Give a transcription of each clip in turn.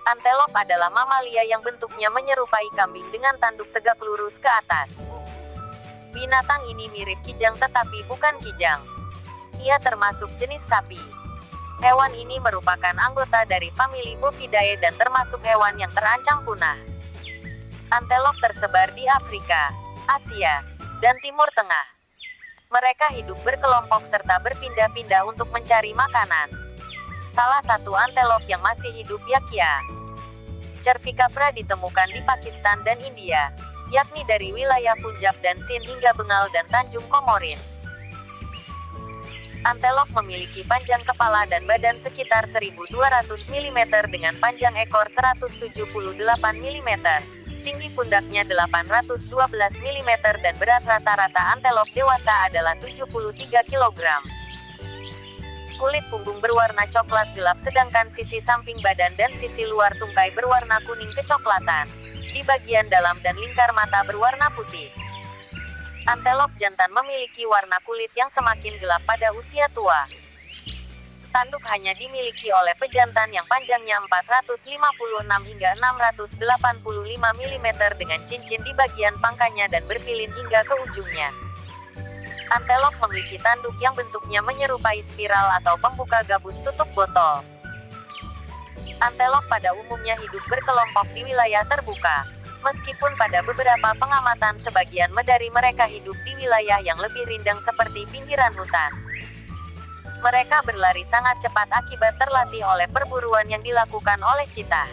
Antelop adalah mamalia yang bentuknya menyerupai kambing dengan tanduk tegak lurus ke atas. Binatang ini mirip kijang tetapi bukan kijang. Ia termasuk jenis sapi. Hewan ini merupakan anggota dari famili Bovidae dan termasuk hewan yang terancam punah. Antelop tersebar di Afrika, Asia, dan Timur Tengah. Mereka hidup berkelompok serta berpindah-pindah untuk mencari makanan. Salah satu antelop yang masih hidup Yakya cervicapra ditemukan di Pakistan dan India, yakni dari wilayah Punjab dan Sind hingga Bengal dan Tanjung Komorin. Antelop memiliki panjang kepala dan badan sekitar 1.200 mm dengan panjang ekor 178 mm, tinggi pundaknya 812 mm dan berat rata-rata antelop dewasa adalah 73 kg. Kulit punggung berwarna coklat gelap sedangkan sisi samping badan dan sisi luar tungkai berwarna kuning kecoklatan. Di bagian dalam dan lingkar mata berwarna putih. Antelop jantan memiliki warna kulit yang semakin gelap pada usia tua. Tanduk hanya dimiliki oleh pejantan yang panjangnya 456 hingga 685 mm dengan cincin di bagian pangkanya dan berpilin hingga ke ujungnya. Antelop memiliki tanduk yang bentuknya menyerupai spiral atau pembuka gabus tutup botol. Antelop pada umumnya hidup berkelompok di wilayah terbuka. Meskipun pada beberapa pengamatan sebagian dari mereka hidup di wilayah yang lebih rindang seperti pinggiran hutan. Mereka berlari sangat cepat akibat terlatih oleh perburuan yang dilakukan oleh cheetah.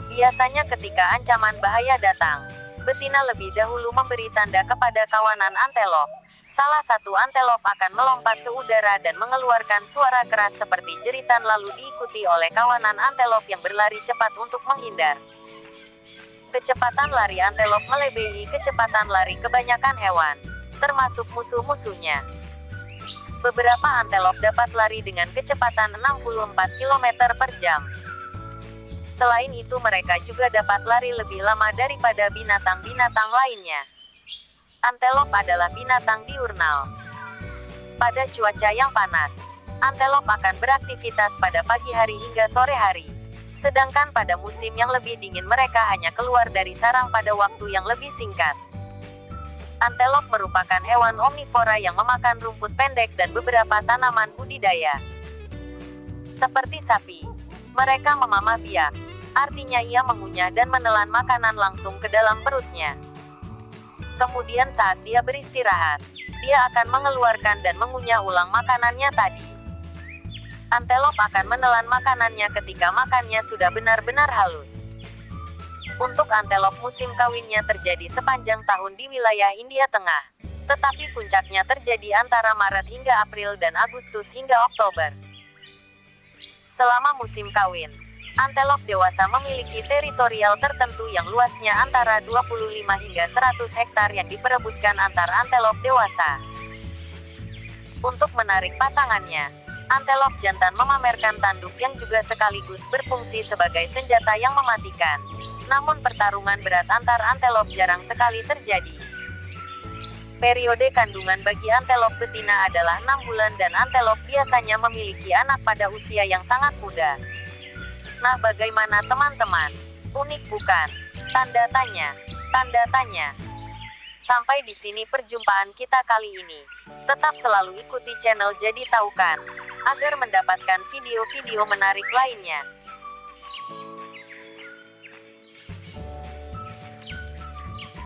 Biasanya ketika ancaman bahaya datang, betina lebih dahulu memberi tanda kepada kawanan antelop. Salah satu antelop akan melompat ke udara dan mengeluarkan suara keras seperti jeritan lalu diikuti oleh kawanan antelop yang berlari cepat untuk menghindar. Kecepatan lari antelop melebihi kecepatan lari kebanyakan hewan, termasuk musuh-musuhnya. Beberapa antelop dapat lari dengan kecepatan 64 km per jam. Selain itu mereka juga dapat lari lebih lama daripada binatang-binatang lainnya. Antelop adalah binatang diurnal. Pada cuaca yang panas, antelop akan beraktivitas pada pagi hari hingga sore hari. Sedangkan pada musim yang lebih dingin mereka hanya keluar dari sarang pada waktu yang lebih singkat. Antelop merupakan hewan omnivora yang memakan rumput pendek dan beberapa tanaman budidaya. Seperti sapi, mereka memamah biak, artinya ia mengunyah dan menelan makanan langsung ke dalam perutnya. Kemudian saat dia beristirahat, dia akan mengeluarkan dan mengunyah ulang makanannya tadi. Antelop akan menelan makanannya ketika makannya sudah benar-benar halus. Untuk antelop musim kawinnya terjadi sepanjang tahun di wilayah India Tengah, tetapi puncaknya terjadi antara Maret hingga April dan Agustus hingga Oktober. Selama musim kawin, antelop dewasa memiliki teritorial tertentu yang luasnya antara 25 hingga 100 hektar yang diperebutkan antar antelop dewasa. Untuk menarik pasangannya, antelop jantan memamerkan tanduk yang juga sekaligus berfungsi sebagai senjata yang mematikan. Namun pertarungan berat antar antelop jarang sekali terjadi. Periode kandungan bagi antelop betina adalah 6 bulan dan antelop biasanya memiliki anak pada usia yang sangat muda. Nah, bagaimana teman-teman? Unik bukan? Tanda tanya. Tanda tanya. Sampai di sini perjumpaan kita kali ini. Tetap selalu ikuti channel Jadi Tahu Kan, agar mendapatkan video-video menarik lainnya.